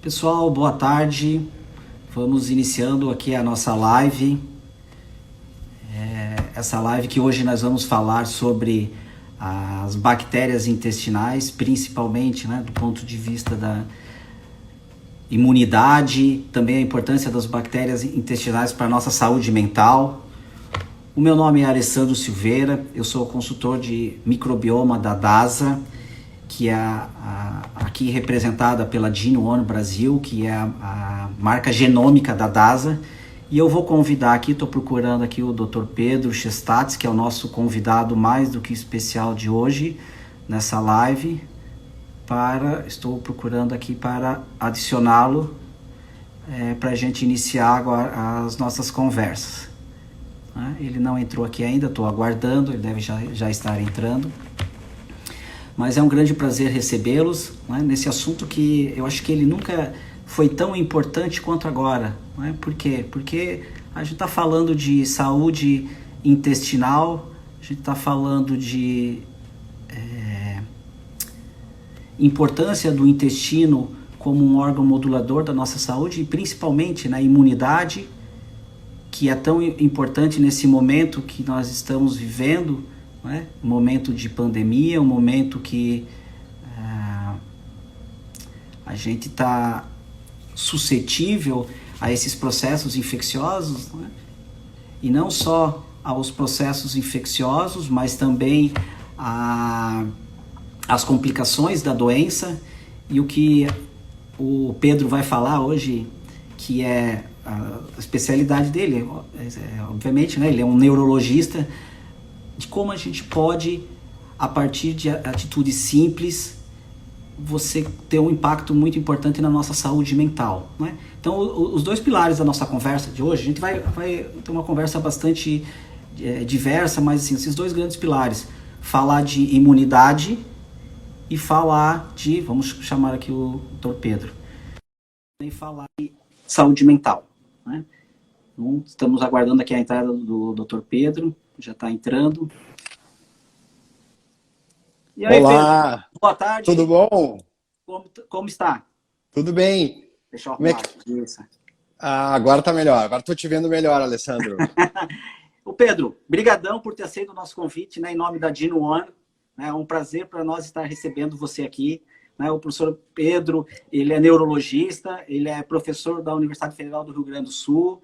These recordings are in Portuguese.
Pessoal, boa tarde. Vamos iniciando aqui a nossa live. Essa live que hoje nós vamos falar sobre as bactérias intestinais, principalmente, né, do ponto de vista da imunidade, também a importância das bactérias intestinais para a nossa saúde mental. O meu nome é Alessandro Silveira, eu sou consultor de microbioma da DASA, que é aqui representada pela GenoOne Brasil, que é a marca genômica da DASA. E eu vou convidar aqui, estou procurando aqui o Dr. Pedro Chestats, que é o nosso convidado mais do que especial de hoje, nessa live, estou procurando aqui para adicioná-lo, para a gente iniciar agora as nossas conversas. Ele não entrou aqui ainda, estou aguardando, ele deve já estar entrando. Mas é um grande prazer recebê-los, né, nesse assunto que eu acho que ele nunca foi tão importante quanto agora. Né? Por quê? Porque a gente está falando de saúde intestinal, a gente está falando de importância do intestino como um órgão modulador da nossa saúde e principalmente na imunidade, que é tão importante nesse momento que nós estamos vivendo, né? Um momento de pandemia, um momento que a gente está suscetível a esses processos infecciosos, né? E não só aos processos infecciosos, mas também as complicações da doença. E o que o Pedro vai falar hoje, que é a especialidade dele, obviamente, né? Ele é um neurologista, de como a gente pode, a partir de atitudes simples, você ter um impacto muito importante na nossa saúde mental, né? Então, os dois pilares da nossa conversa de hoje, a gente vai ter uma conversa bastante diversa, mas assim, esses dois grandes pilares, falar de imunidade e falar de, vamos chamar aqui o Dr. Pedro, e falar de saúde mental, né? Então, estamos aguardando aqui a entrada do Dr. Pedro, já está entrando. E aí, Olá, Pedro, boa tarde. tudo bom? Como está? Tudo bem. Deixa eu Como é arrumar que... isso. agora tá melhor, agora estou te vendo melhor, Alessandro. O Pedro, brigadão por ter aceito o nosso convite, né, em nome da GenoOne. É um prazer para nós estar recebendo você aqui. Né? O professor Pedro, ele é neurologista, ele é professor da Universidade Federal do Rio Grande do Sul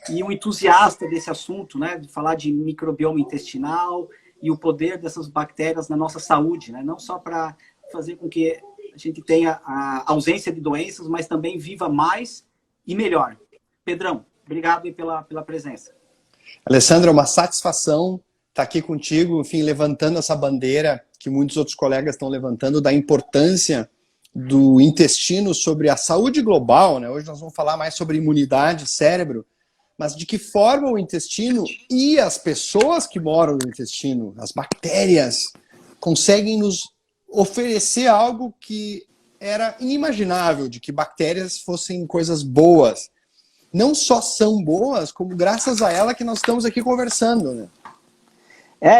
e um entusiasta desse assunto, né, de falar de microbioma intestinal e o poder dessas bactérias na nossa saúde, né? Não só para fazer com que a gente tenha a ausência de doenças, mas também viva mais e melhor. Pedrão, obrigado aí pela presença. Alessandro, é uma satisfação estar aqui contigo, enfim, levantando essa bandeira que muitos outros colegas estão levantando da importância do intestino sobre a saúde global, né? Hoje nós vamos falar mais sobre imunidade, cérebro, mas de que forma o intestino e as pessoas que moram no intestino, as bactérias, conseguem nos oferecer algo que era inimaginável, de que bactérias fossem coisas boas. Não só são boas, como graças a ela que nós estamos aqui conversando, né?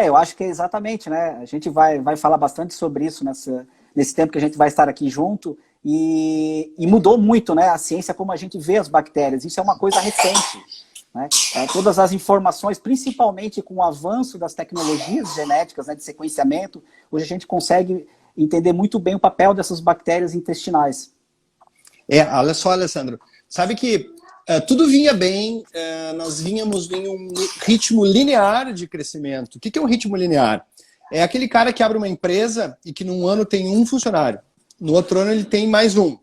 Eu acho que é exatamente, né? A gente vai falar bastante sobre isso nesse tempo que a gente vai estar aqui junto e mudou muito, né? A ciência, como a gente vê as bactérias, isso é uma coisa recente, né? Todas as informações, principalmente com o avanço das tecnologias genéticas, né, de sequenciamento, hoje a gente consegue entender muito bem o papel dessas bactérias intestinais. Olha só, Alessandro, sabe que tudo vinha bem, nós vínhamos em um ritmo linear de crescimento. O que é um ritmo linear? É aquele cara que abre uma empresa e que num ano tem um funcionário, no outro ano ele tem mais um,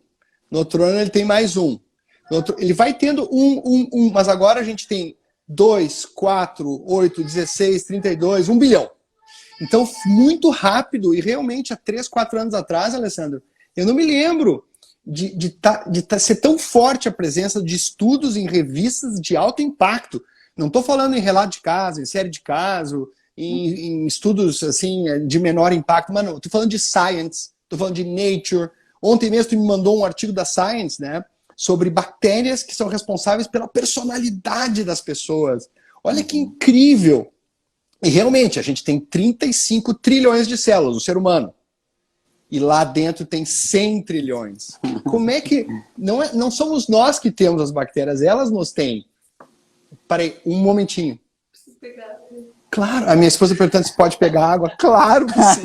no outro ano ele tem mais um, no outro, ele vai tendo mas agora a gente tem 2, 4, 8, 16, 32, 1 bilhão. Então, muito rápido, e realmente há 3, 4 anos atrás, Alessandro, eu não me lembro de ser tão forte a presença de estudos em revistas de alto impacto. Não estou falando em relato de caso, em série de caso, em estudos assim, de menor impacto, mas não, estou falando de Science, estou falando de Nature. Ontem mesmo tu me mandou um artigo da Science, né, sobre bactérias que são responsáveis pela personalidade das pessoas. Olha que incrível! E realmente, a gente tem 35 trilhões de células, o ser humano. e lá dentro tem 100 trilhões. Como é que... Não somos nós que temos as bactérias, elas nos têm. Parei, um momentinho. Preciso pegar. Claro, a minha esposa perguntando se pode pegar água. Claro que sim.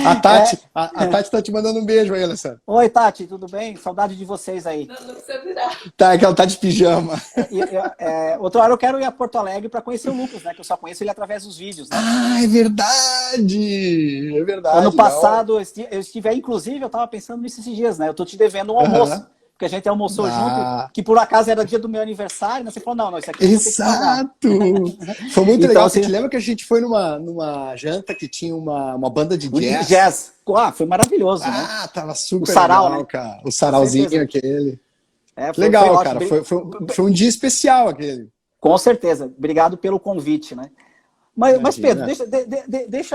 A Tati tá te mandando um beijo aí, Alessandro. Oi, Tati, tudo bem? Saudade de vocês aí. Não precisa virar. Tá, é que ela tá de pijama. Outra hora eu quero ir a Porto Alegre para conhecer o Lucas, né? Que eu só conheço ele através dos vídeos, né? Ah, é verdade! É verdade. Ano passado, eu estive aí, inclusive, eu estava pensando nisso esses dias, né? Eu tô te devendo um almoço. Porque a gente almoçou junto, que por acaso era dia do meu aniversário, né? Você falou, não, isso aqui eu Exato! Foi muito legal. Você te lembra que a gente foi numa janta que tinha uma banda de jazz? Foi maravilhoso, né? Ah, tava super o sarau, legal, né? Cara. O sarauzinho aquele. Foi legal, cara. Foi um dia especial aquele. Com certeza. Obrigado pelo convite, né? Mas Pedro,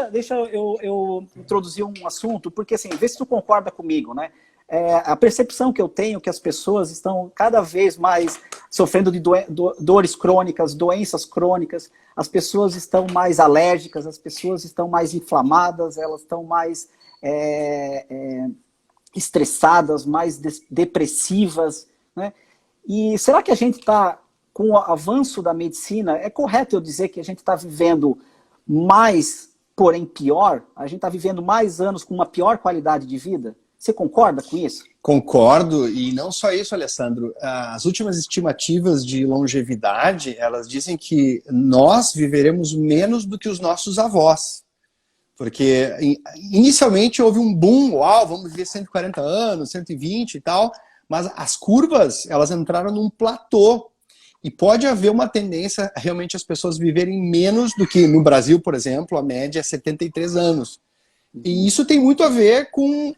deixa eu introduzir um assunto, porque assim, vê se tu concorda comigo, né? A percepção que eu tenho é que as pessoas estão cada vez mais sofrendo de dores crônicas, doenças crônicas, as pessoas estão mais alérgicas, as pessoas estão mais inflamadas, elas estão mais estressadas, mais depressivas, né? E será que a gente está, com o avanço da medicina, é correto eu dizer que a gente está vivendo mais, porém pior? A gente está vivendo mais anos com uma pior qualidade de vida? Você concorda com isso? Concordo, e não só isso, Alessandro. As últimas estimativas de longevidade, elas dizem que nós viveremos menos do que os nossos avós. Porque inicialmente houve um boom, vamos viver 140 anos, 120 e tal, mas as curvas, elas entraram num platô. E pode haver uma tendência realmente as pessoas viverem menos do que no Brasil, por exemplo, a média é 73 anos. E isso tem muito a ver com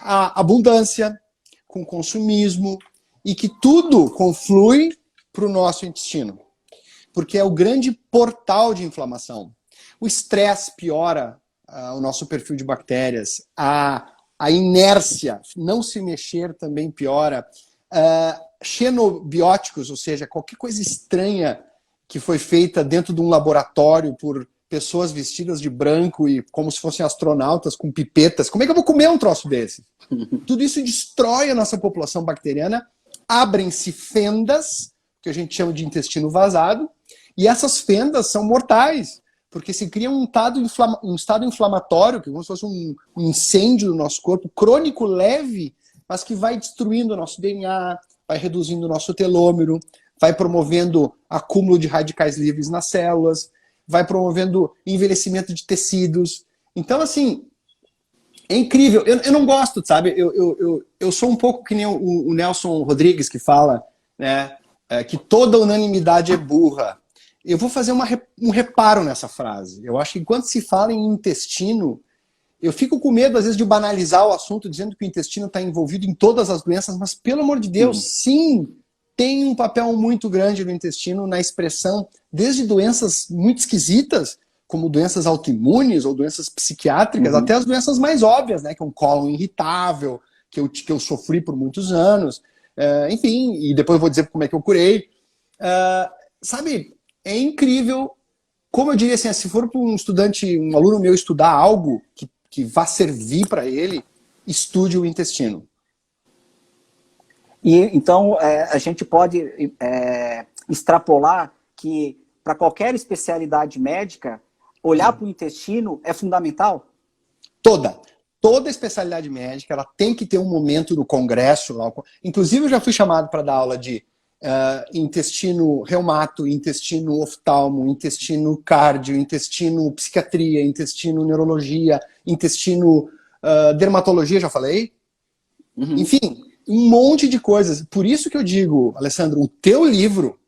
a abundância, com o consumismo, e que tudo conflui para o nosso intestino. Porque é o grande portal de inflamação. O estresse piora o nosso perfil de bactérias, a inércia, não se mexer também piora, xenobióticos, ou seja, qualquer coisa estranha que foi feita dentro de um laboratório por pessoas vestidas de branco e como se fossem astronautas com pipetas. Como é que eu vou comer um troço desse? Tudo isso destrói a nossa população bacteriana, abrem-se fendas, que a gente chama de intestino vazado, e essas fendas são mortais, porque se cria um estado inflamatório, que é como se fosse um incêndio no nosso corpo, crônico leve, mas que vai destruindo o nosso DNA, vai reduzindo o nosso telômero, vai promovendo acúmulo de radicais livres nas células, vai promovendo envelhecimento de tecidos. Então, assim, é incrível. Eu não gosto, sabe? Eu sou um pouco que nem o Nelson Rodrigues, que fala, né, que toda unanimidade é burra. Eu vou fazer um reparo nessa frase. Eu acho que enquanto se fala em intestino, eu fico com medo, às vezes, de banalizar o assunto, dizendo que o intestino está envolvido em todas as doenças, mas, pelo amor de Deus, sim, tem um papel muito grande no intestino na expressão, desde doenças muito esquisitas, como doenças autoimunes ou doenças psiquiátricas, até as doenças mais óbvias, né, que é um cólon irritável, que eu sofri por muitos anos, enfim, e depois eu vou dizer como é que eu curei. Sabe, é incrível, como eu diria assim, se for para um aluno meu estudar algo que vá servir para ele, estude o intestino. E então a gente pode extrapolar que para qualquer especialidade médica, olhar para o intestino é fundamental? Toda especialidade médica, ela tem que ter um momento no congresso. Inclusive eu já fui chamado para dar aula de intestino reumato, intestino oftalmo, intestino cardio, intestino psiquiatria, intestino neurologia, intestino dermatologia, já falei? Enfim, um monte de coisas. Por isso que eu digo, Alessandro, o teu livro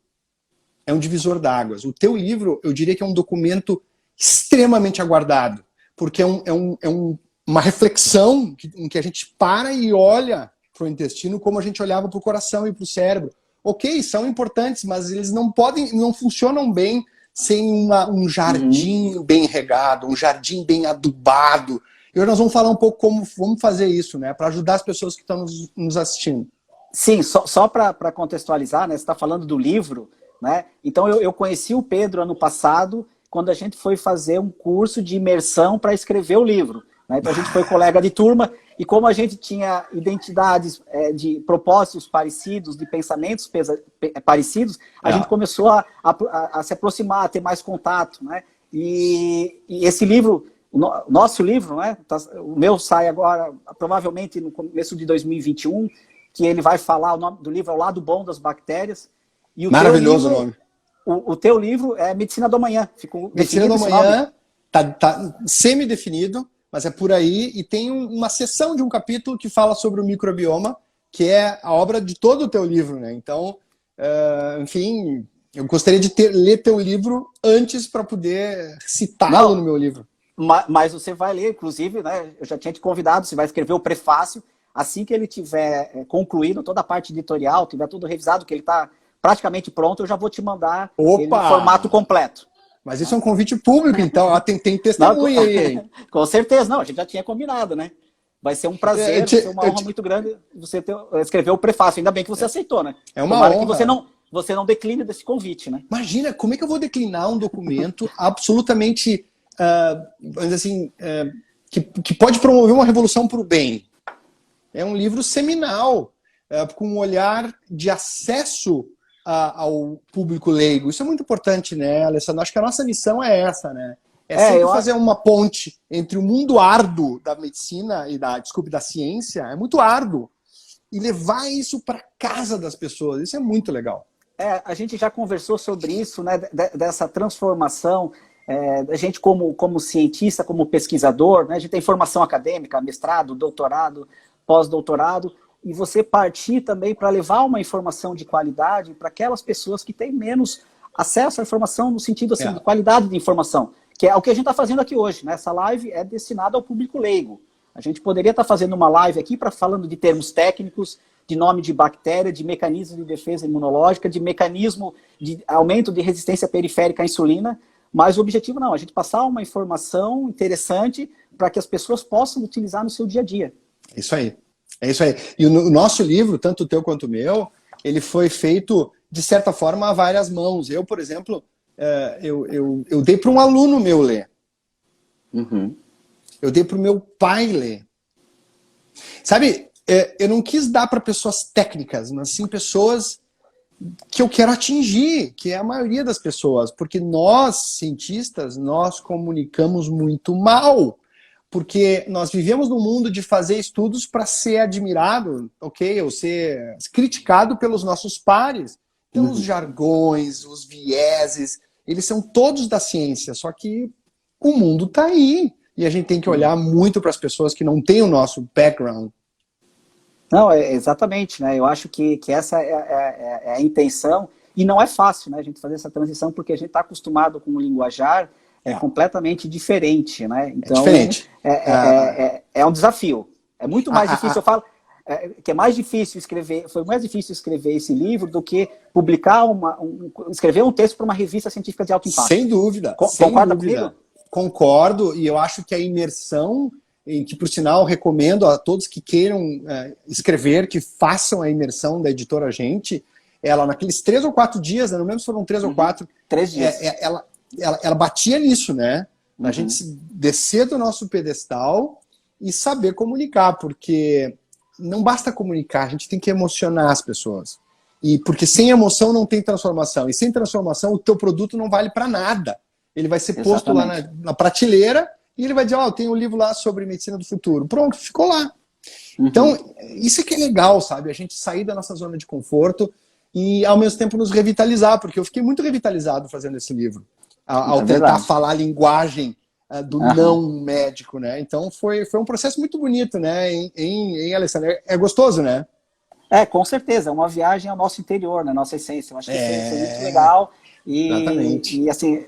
é um divisor d'águas. O teu livro, eu diria que é um documento extremamente aguardado, porque uma reflexão em que a gente para e olha para o intestino como a gente olhava para o coração e para o cérebro. Ok, são importantes, mas eles não funcionam bem sem um jardim bem regado, um jardim bem adubado. E hoje nós vamos falar um pouco como vamos fazer isso, né, para ajudar as pessoas que estão nos assistindo. Sim, só para contextualizar, né, você está falando do livro, né? Então eu conheci o Pedro ano passado, quando a gente foi fazer um curso de imersão para escrever o livro. né? Então a gente foi colega de turma, e como a gente tinha identidades de propósitos parecidos, de pensamentos parecidos, a gente começou a se aproximar, a ter mais contato, né? E esse livro, o nosso livro, né? O meu sai agora, provavelmente no começo de 2021, que ele vai falar, o nome do livro é O Lado Bom das Bactérias. E Maravilhoso o nome. O teu livro é Medicina do Amanhã. Medicina do Amanhã tá semi-definido, mas é por aí, e tem uma seção de um capítulo que fala sobre o microbioma, que é a obra de todo o teu livro, né? Então, enfim, eu gostaria de ler teu livro antes para poder citá-lo no meu livro. Mas você vai ler, inclusive, né? Eu já tinha te convidado, você vai escrever o prefácio. Assim que ele tiver concluído toda a parte editorial, tiver tudo revisado, que ele está praticamente pronto, eu já vou te mandar ele no formato completo. Mas isso é um convite público, então tem testemunha aí. Com certeza, não, a gente já tinha combinado, né? Vai ser um prazer, vai ser uma honra muito grande você escrever o prefácio. Ainda bem que você aceitou, né? É uma honra. Que você não decline desse convite, né? Imagina, como é que eu vou declinar um documento absolutamente, vamos dizer assim, que pode promover uma revolução para o bem? É um livro seminal, com um olhar de acesso ao público leigo. Isso é muito importante, né, Alessandro? Acho que a nossa missão é essa, né? Sempre fazer uma ponte entre o mundo árduo da medicina e da ciência, é muito árduo, e levar isso para casa das pessoas. Isso é muito legal. A gente já conversou sobre isso, né, dessa transformação, a gente como cientista, como pesquisador, né, a gente tem formação acadêmica, mestrado, doutorado, pós-doutorado, e você partir também para levar uma informação de qualidade para aquelas pessoas que têm menos acesso à informação no sentido assim, de qualidade de informação, que é o que a gente está fazendo aqui hoje, né? Essa live é destinada ao público leigo. A gente poderia estar fazendo uma live aqui falando de termos técnicos, de nome de bactéria, de mecanismo de defesa imunológica, de mecanismo de aumento de resistência periférica à insulina, mas o objetivo não, a gente passar uma informação interessante para que as pessoas possam utilizar no seu dia a dia. Isso aí. É isso aí. E o nosso livro, tanto o teu quanto o meu, ele foi feito, de certa forma, a várias mãos. Eu, por exemplo, eu dei para um aluno meu ler. Uhum. Eu dei para o meu pai ler. Sabe, eu não quis dar para pessoas técnicas, mas sim pessoas que eu quero atingir, que é a maioria das pessoas. Porque nós, cientistas, nós comunicamos muito mal. Porque nós vivemos num mundo de fazer estudos para ser admirado, ok? Ou ser criticado pelos nossos pares. Então, os jargões, os vieses, eles são todos da ciência, só que o mundo está aí. E a gente tem que olhar muito para as pessoas que não têm o nosso background. Não, exatamente, né? Eu acho que essa é a intenção, e não é fácil, né, a gente fazer essa transição, porque a gente está acostumado com um linguajar completamente diferente, né? Então, diferente. É um desafio. É muito mais difícil, eu falo, que é mais difícil escrever, foi mais difícil escrever esse livro do que publicar escrever um texto para uma revista científica de alto impacto. Sem dúvida. Concorda comigo? Concordo, e eu acho que a imersão, em que, por sinal, recomendo a todos que queiram escrever, que façam a imersão da Editora Gente, ela, naqueles 3 ou 4 dias, não lembro se foram 3 ou 4, 3 dias. Ela batia nisso, né? A gente descer do nosso pedestal e saber comunicar, porque não basta comunicar, a gente tem que emocionar as pessoas. E porque sem emoção não tem transformação. E sem transformação, o teu produto não vale para nada. Ele vai ser posto lá na prateleira e ele vai dizer, eu tenho um livro lá sobre medicina do futuro. Pronto, ficou lá. Então, isso é que é legal, sabe? A gente sair da nossa zona de conforto e, ao mesmo tempo, nos revitalizar, porque eu fiquei muito revitalizado fazendo esse livro. Ao tentar falar a linguagem do não médico, né? Então foi um processo muito bonito, né? Em Alessandro. É gostoso, né? Com certeza. É uma viagem ao nosso interior, na nossa essência. Eu acho que isso é muito legal. Exatamente. E assim,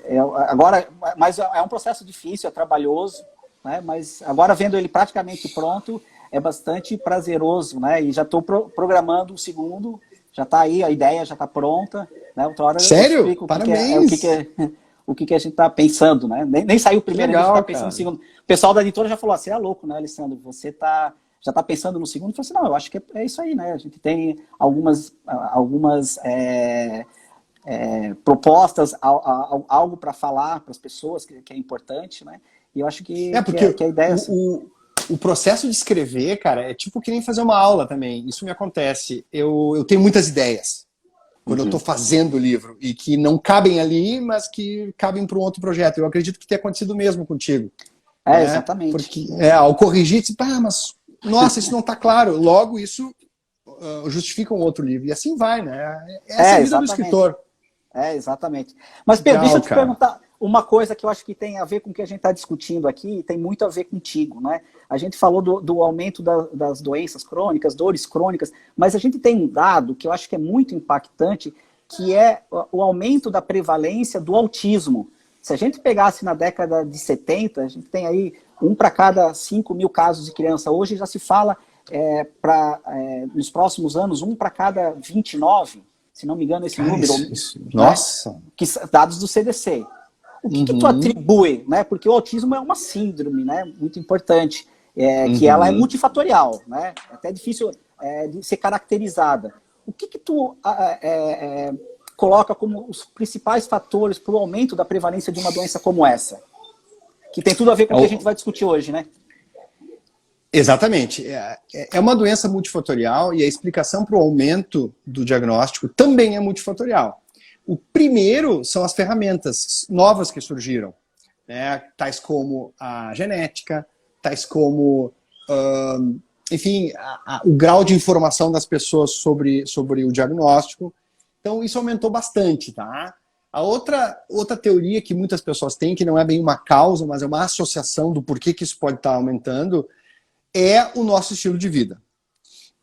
agora, mas é um processo difícil, é trabalhoso, né? Mas agora vendo ele praticamente pronto, é bastante prazeroso, né? E já estou programando o segundo, já está aí, a ideia já está pronta, né? Outra hora Sério? Eu explico Parabéns! o que a gente está pensando, né? Nem saiu o primeiro, legal, a gente está pensando no segundo. O pessoal da editora já falou, você é louco, né, Alessandro? Você já está pensando no segundo? Eu falei assim, não, eu acho que é isso aí, né? A gente tem algumas propostas, algo para falar para as pessoas que é importante, né? E eu acho Porque que a ideia é essa. o processo de escrever, cara, é tipo que nem fazer uma aula também. Isso me acontece. Eu tenho muitas ideias quando eu estou fazendo o livro e que não cabem ali, mas que cabem para um outro projeto. Eu acredito que tenha acontecido o mesmo contigo. Exatamente. Porque ao corrigir, tipo, mas nossa, isso não está claro. Logo, isso justifica um outro livro. E assim vai, né? Essa é a vida do escritor. Exatamente. Mas, Pedro, deixa eu te perguntar uma coisa que eu acho que tem a ver com o que a gente está discutindo aqui, e tem muito a ver contigo, né? A gente falou do aumento das doenças crônicas, dores crônicas, mas a gente tem um dado que eu acho que é muito impactante, que é o aumento da prevalência do autismo. Se a gente pegasse na década de 70, a gente tem aí 1 para cada 5 mil casos de criança. Hoje já se fala, nos próximos anos, 1 para cada 29, se não me engano, esse número. Nossa! Né? Dados do CDC. O que tu atribui, né? Porque o autismo é uma síndrome, né? Muito importante, que ela é multifatorial, né? É até difícil de ser caracterizada. O que tu coloca como os principais fatores para o aumento da prevalência de uma doença como essa? Que tem tudo a ver com o que a gente vai discutir hoje, né? Exatamente. É uma doença multifatorial e a explicação para o aumento do diagnóstico também é multifatorial. O primeiro são as ferramentas novas que surgiram, né? Tais como a genética, tais como, enfim, o grau de informação das pessoas sobre o diagnóstico. Então, isso aumentou bastante, tá? A outra teoria que muitas pessoas têm, que não é bem uma causa, mas é uma associação do porquê que isso pode estar aumentando, é o nosso estilo de vida.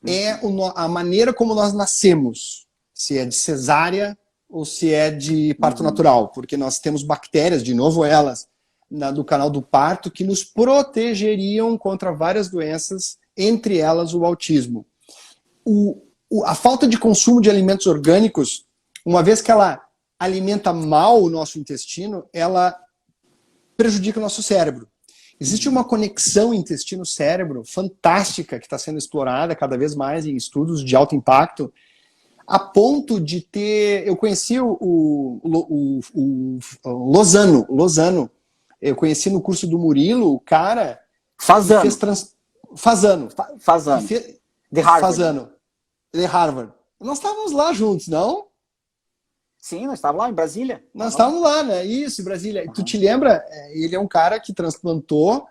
É a maneira como nós nascemos, se é de cesárea ou se é de parto natural, porque nós temos bactérias, de novo elas, do canal do parto, que nos protegeriam contra várias doenças, entre elas o autismo. A falta de consumo de alimentos orgânicos, uma vez que ela alimenta mal o nosso intestino, ela prejudica o nosso cérebro. Existe uma conexão intestino-cérebro fantástica que está sendo explorada cada vez mais em estudos de alto impacto, a ponto de ter... Eu conheci o Lozano. Eu conheci no curso do Murilo o cara... Fazano. De Harvard. Nós estávamos lá juntos, não? Sim, nós estávamos lá em Brasília. Nós estávamos lá, né? Isso, em Brasília. Tu te lembra? Ele é um cara que transplantou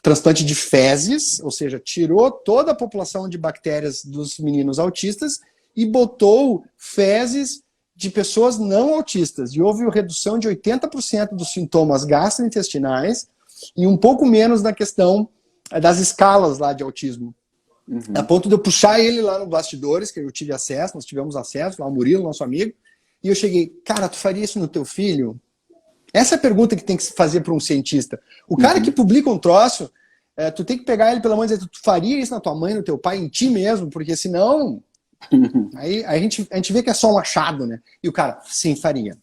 transplante de fezes, ou seja, tirou toda a população de bactérias dos meninos autistas e botou fezes de pessoas não autistas. E houve redução de 80% dos sintomas gastrointestinais e um pouco menos na questão das escalas lá de autismo. A ponto de eu puxar ele lá no bastidores, que eu tive acesso, nós tivemos acesso, lá o Murilo, nosso amigo, e eu cheguei, cara, tu faria isso no teu filho? Essa é a pergunta que tem que se fazer para um cientista. O cara que publica um troço, tu tem que pegar ele pela mão e dizer, tu faria isso na tua mãe, no teu pai, em ti mesmo, porque senão... Aí a gente vê que é só um achado, né? E o cara, sim, faria.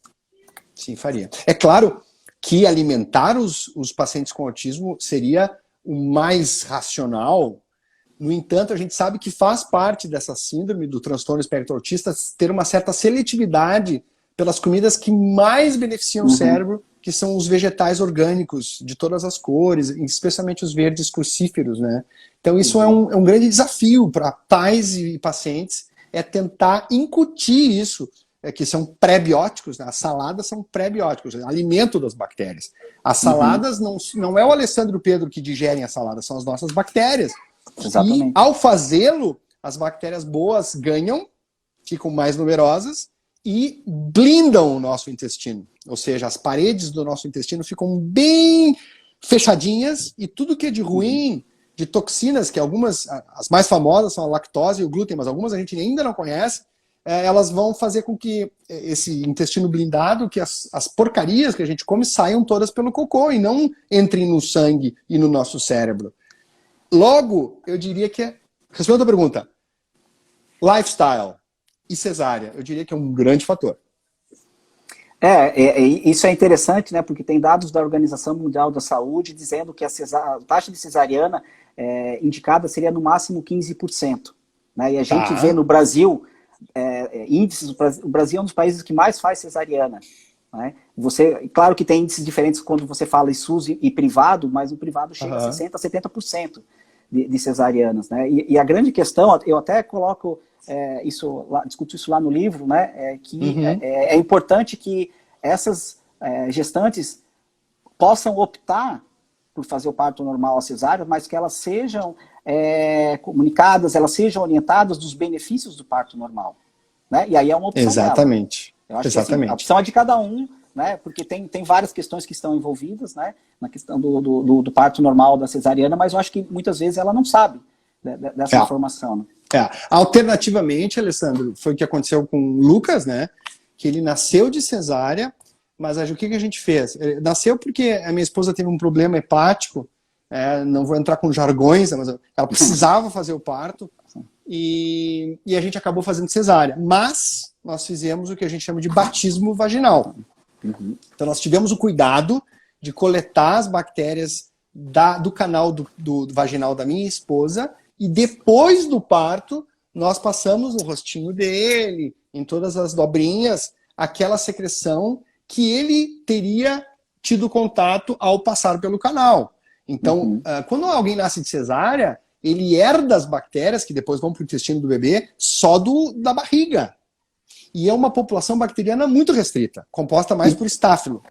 Sim, faria. É claro que alimentar os pacientes com autismo seria o mais racional. No entanto, a gente sabe que faz parte dessa síndrome do transtorno espectro autista ter uma certa seletividade pelas comidas que mais beneficiam o cérebro, que são os vegetais orgânicos de todas as cores, especialmente os verdes crucíferos, né? Então isso é um grande desafio para pais e pacientes, é tentar incutir isso, que são pré-bióticos, né? As saladas são pré-bióticos, alimento das bactérias. As saladas não é o Alessandro e o Pedro que digerem as saladas, são as nossas bactérias. Exatamente. E ao fazê-lo, as bactérias boas ganham, ficam mais numerosas e blindam o nosso intestino. Ou seja, as paredes do nosso intestino ficam bem fechadinhas e tudo que é de ruim, de toxinas, que algumas, as mais famosas são a lactose e o glúten, mas algumas a gente ainda não conhece, elas vão fazer com que esse intestino blindado, que as porcarias que a gente come saiam todas pelo cocô e não entrem no sangue e no nosso cérebro. Logo, eu diria que respondendo a pergunta, lifestyle e cesárea, eu diria que é um grande fator. Isso é interessante, né? Porque tem dados da Organização Mundial da Saúde dizendo que a taxa de cesariana indicada seria no máximo 15%. Né? E a gente vê no Brasil índices, o Brasil é um dos países que mais faz cesariana. né? Claro que tem índices diferentes quando você fala em SUS e privado, mas no privado chega a 60%, 70% de cesarianas, né? E a grande questão, eu até coloco discuto isso lá no livro, né? Que é importante que essas gestantes possam optar por fazer o parto normal à cesárea, mas que elas sejam comunicadas, elas sejam orientadas dos benefícios do parto normal, né? E aí é uma opção Exatamente. dela. Eu acho Exatamente. que a opção é de cada um, né? Porque tem várias questões que estão envolvidas, né? Na questão do parto normal da cesariana, mas eu acho que muitas vezes ela não sabe dessa informação, né? Alternativamente, Alessandro, foi o que aconteceu com o Lucas, né? Que ele nasceu de cesárea, mas o que a gente fez? Ele nasceu porque a minha esposa teve um problema hepático, não vou entrar com jargões, mas ela precisava fazer o parto, e a gente acabou fazendo cesárea. Mas nós fizemos o que a gente chama de batismo vaginal. Então nós tivemos o cuidado de coletar as bactérias do canal do vaginal da minha esposa, e depois do parto nós passamos no rostinho dele, em todas as dobrinhas, aquela secreção que ele teria tido contato ao passar pelo canal. Então, quando alguém nasce de cesárea, ele herda as bactérias, que depois vão para o intestino do bebê, só da barriga. E é uma população bacteriana muito restrita, composta mais por estáfilo.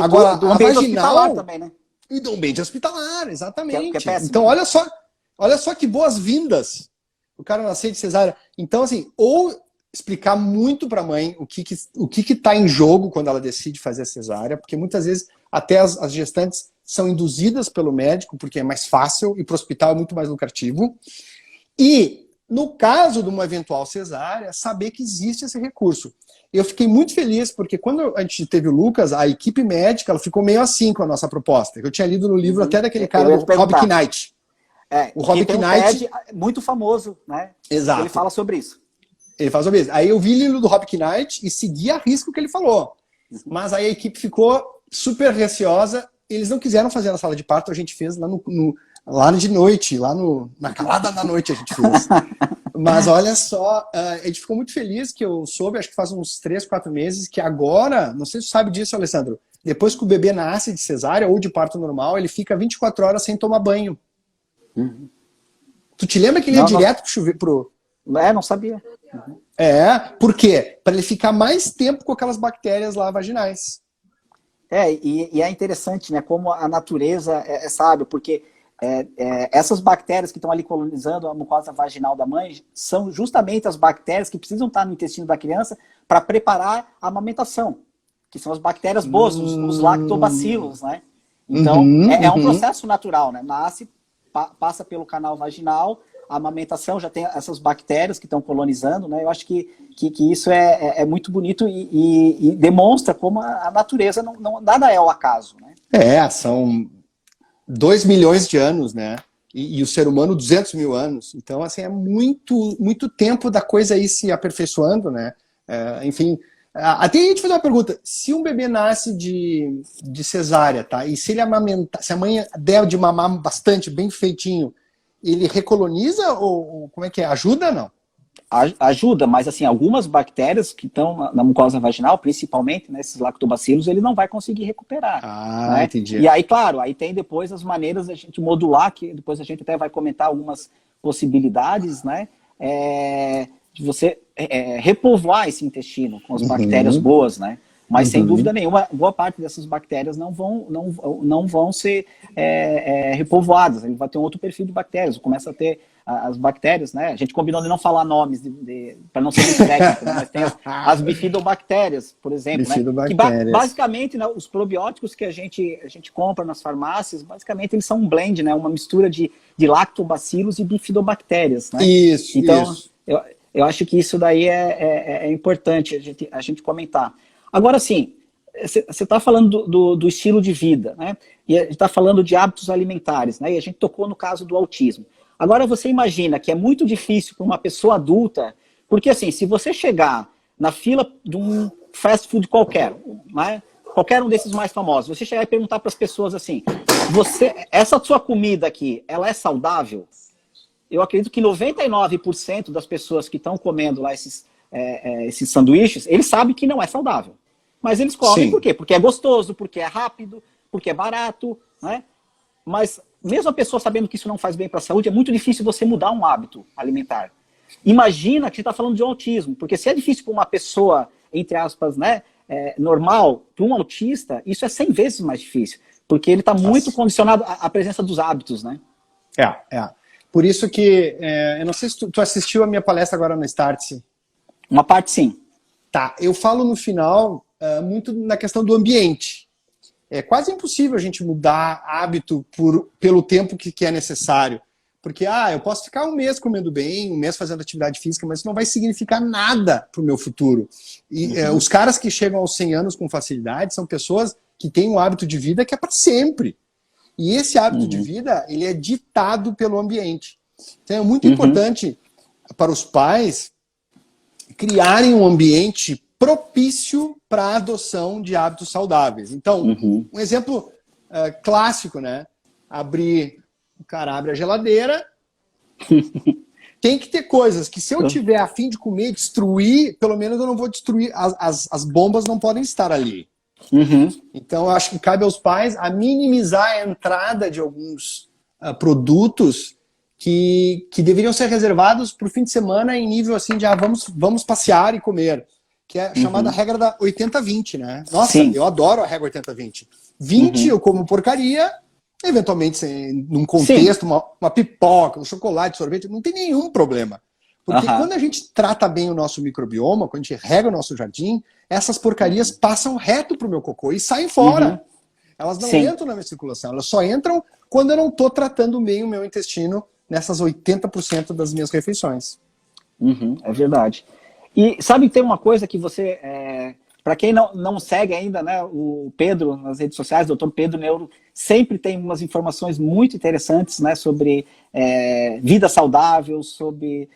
Agora, do ambiente hospitalar também, né? E do ambiente hospitalar, exatamente. Que é péssimo. Então, olha só que boas-vindas o cara nascer de cesárea. Então, assim, ou explicar muito para a mãe o que está em jogo quando ela decide fazer a cesárea, porque muitas vezes até as gestantes são induzidas pelo médico, porque é mais fácil, e para o hospital é muito mais lucrativo. E, no caso de uma eventual cesárea, saber que existe esse recurso. Eu fiquei muito feliz, porque quando a gente teve o Lucas, a equipe médica ela ficou meio assim com a nossa proposta. Eu tinha lido no livro até daquele cara do Rob Knight. O Rob Knight muito famoso, né? Exato. Ele fala sobre isso. Ele fala sobre isso. Aí eu vi o livro do Rob Knight e segui a risco o que ele falou. Mas aí a equipe ficou super receosa. Eles não quiseram fazer na sala de parto, a gente fez lá de noite, na calada da noite a gente fez. Mas olha só, a gente ficou muito feliz que eu soube, acho que faz uns 3, 4 meses, que agora, não sei se você sabe disso, Alessandro, depois que o bebê nasce de cesárea ou de parto normal, ele fica 24 horas sem tomar banho. Tu te lembra que ele ia direto pro chuveiro? Não sabia. Por quê? Para ele ficar mais tempo com aquelas bactérias lá vaginais. E é interessante, né, como a natureza é sábia, porque essas bactérias que estão ali colonizando a mucosa vaginal da mãe são justamente as bactérias que precisam estar no intestino da criança para preparar a amamentação, que são as bactérias boas, os lactobacilos, né? Então, é um processo natural, né? Nasce, passa pelo canal vaginal, a amamentação já tem essas bactérias que estão colonizando, né? Eu acho que isso é muito bonito e demonstra como a natureza nada é ao acaso, né? São 2 milhões de anos, né? E o ser humano 200 mil anos. Então, assim, é muito, muito tempo da coisa aí se aperfeiçoando, né? Enfim, até a gente fazer uma pergunta. Se um bebê nasce de cesárea, tá? E se ele amamentar, se a mãe der de mamar bastante, bem feitinho, ele recoloniza ou como é que é? Ajuda ou não? Ajuda, mas assim, algumas bactérias que estão na mucosa vaginal, principalmente, né, esses lactobacilos, ele não vai conseguir recuperar. Né? Entendi. E aí, claro, aí tem depois as maneiras da gente modular, que depois a gente até vai comentar algumas possibilidades, né, de você repovoar esse intestino com as bactérias boas, né? Mas sem dúvida nenhuma, boa parte dessas bactérias não vão ser repovoadas. Ele vai ter um outro perfil de bactérias. Começa a ter as bactérias, né? A gente combinou de não falar nomes para não ser muito técnico, mas tem as bifidobactérias, por exemplo, né? Que basicamente, né, os probióticos que a gente compra nas farmácias, basicamente eles são um blend, né? Uma mistura de lactobacilos e bifidobactérias, né? Isso. Eu acho que isso daí é importante a gente comentar. Agora, sim, você está falando do estilo de vida, né? E a gente está falando de hábitos alimentares, né? E a gente tocou no caso do autismo. Agora, você imagina que é muito difícil para uma pessoa adulta, porque, assim, se você chegar na fila de um fast food qualquer, né? Qualquer um desses mais famosos, você chegar e perguntar para as pessoas assim, essa sua comida aqui, ela é saudável? Eu acredito que 99% das pessoas que estão comendo lá esses sanduíches, eles sabem que não é saudável. Mas eles comem Sim. por quê? Porque é gostoso, porque é rápido, porque é barato, né? Mas mesmo a pessoa sabendo que isso não faz bem para a saúde, é muito difícil você mudar um hábito alimentar. Imagina que você está falando de um autismo, porque se é difícil para uma pessoa, entre aspas, né, normal, para um autista, isso é 100 vezes mais difícil, porque ele está muito condicionado à presença dos hábitos, né? Por isso que, eu não sei se tu assistiu a minha palestra agora no Startse. Uma parte sim. Tá, eu falo no final muito na questão do ambiente. É quase impossível a gente mudar hábito pelo tempo que é necessário. Porque, eu posso ficar um mês comendo bem, um mês fazendo atividade física, mas isso não vai significar nada para o meu futuro. E os caras que chegam aos 100 anos com facilidade são pessoas que têm um hábito de vida que é para sempre. E esse hábito de vida, ele é ditado pelo ambiente. Então é muito importante para os pais criarem um ambiente propício para a adoção de hábitos saudáveis. Então, um exemplo clássico, né? O cara abre a geladeira, tem que ter coisas que se eu tiver a fim de comer, destruir, pelo menos eu não vou destruir, as bombas não podem estar ali. Então, eu acho que cabe aos pais a minimizar a entrada de alguns produtos que deveriam ser reservados para o fim de semana em nível assim de vamos passear e comer, que é a chamada regra da 80-20, né? Nossa, sim, eu adoro a regra 80-20. 20 eu como porcaria, eventualmente num contexto, uma pipoca, um chocolate, sorvete, não tem nenhum problema. Porque quando a gente trata bem o nosso microbioma, quando a gente rega o nosso jardim, essas porcarias passam reto pro meu cocô e saem fora. Elas não entram na minha circulação, elas só entram quando eu não estou tratando bem o meu intestino nessas 80% das minhas refeições. É verdade. E sabe que tem uma coisa que você... para quem não segue ainda, né, o Pedro nas redes sociais, o Dr. Pedro Neuro, sempre tem umas informações muito interessantes, né, sobre vida saudável, sobre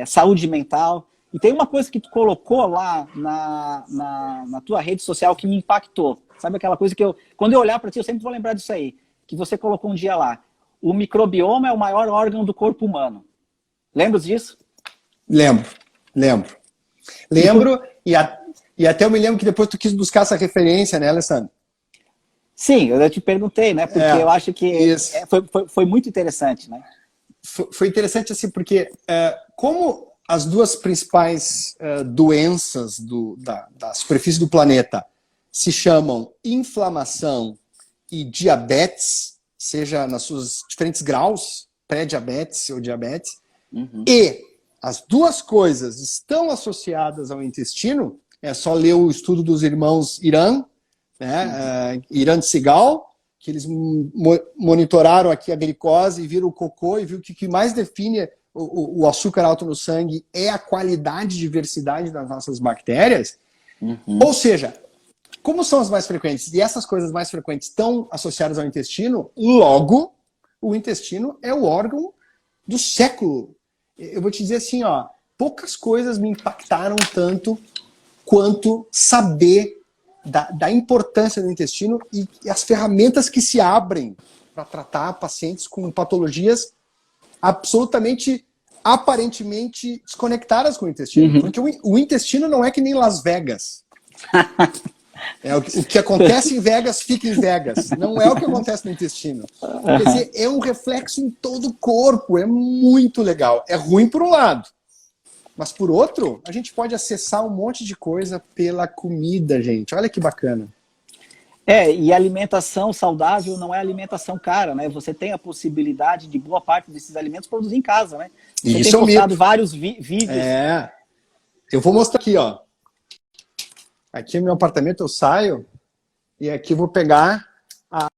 saúde mental. E tem uma coisa que tu colocou lá na tua rede social que me impactou. Sabe aquela coisa que quando eu olhar para ti, eu sempre vou lembrar disso aí. Que você colocou um dia lá. O microbioma é o maior órgão do corpo humano. Lembra disso? Lembro. E até eu me lembro que depois tu quis buscar essa referência, né, Alessandro? Sim, eu te perguntei, né? Porque eu acho que foi muito interessante, né? Foi interessante assim, porque como as duas principais doenças da superfície do planeta se chamam inflamação e diabetes, seja nos seus diferentes graus, pré-diabetes ou diabetes, e as duas coisas estão associadas ao intestino, é só ler o estudo dos irmãos Iran, né, Iran Segal, que eles monitoraram aqui a glicose e viram o cocô e viu que o que mais define o açúcar alto no sangue é a qualidade e diversidade das nossas bactérias. Ou seja, como são as mais frequentes e essas coisas mais frequentes estão associadas ao intestino, logo o intestino é o órgão do século. Eu vou te dizer assim, poucas coisas me impactaram tanto quanto saber da importância do intestino e as ferramentas que se abrem para tratar pacientes com patologias absolutamente, aparentemente desconectadas com o intestino. Porque o intestino não é que nem Las Vegas. O que acontece em Vegas fica em Vegas. Não é o que acontece no intestino. Quer dizer, é um reflexo em todo o corpo. É muito legal. É ruim por um lado. Mas por outro, a gente pode acessar um monte de coisa pela comida, gente. Olha que bacana. E a alimentação saudável não é alimentação cara, né? Você tem a possibilidade de boa parte desses alimentos produzir em casa, né? Você Isso tem postado vários vídeos. Eu vou mostrar aqui, Aqui no meu apartamento eu saio e aqui eu vou pegar a